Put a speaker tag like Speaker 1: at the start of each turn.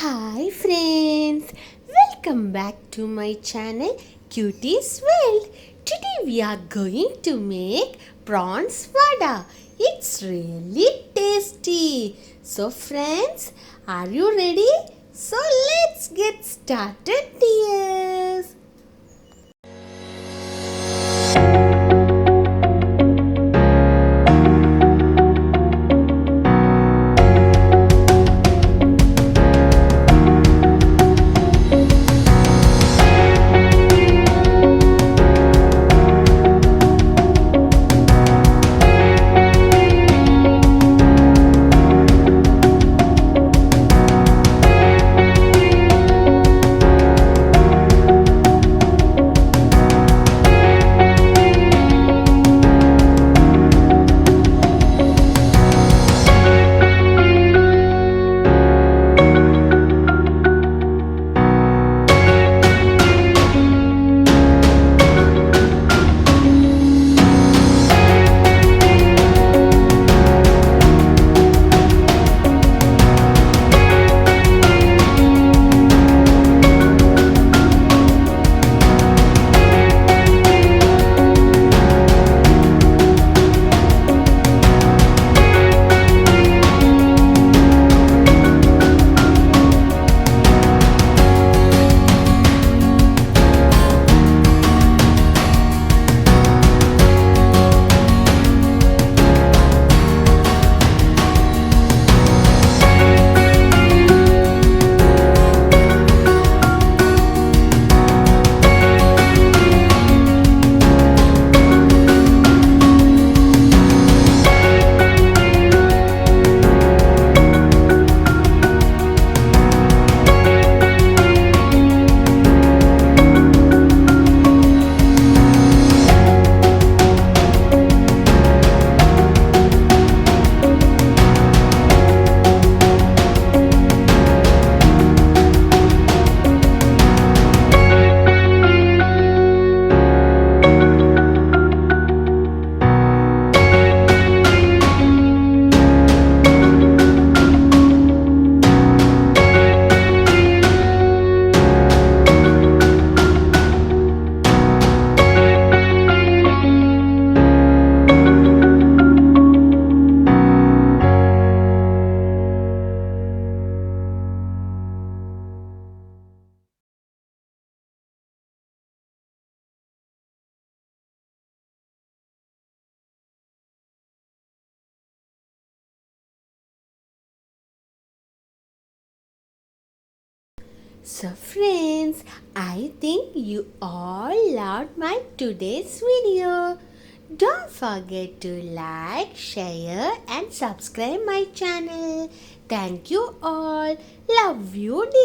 Speaker 1: Hi friends, welcome back to my channel Cutie's World. Today we are going to make prawns vada. It's really tasty. So friends, are you ready? So let's get started dears. So friends, I think you all loved my today's video. Don't forget to like, share and subscribe my channel. Thank you all. Love you dear.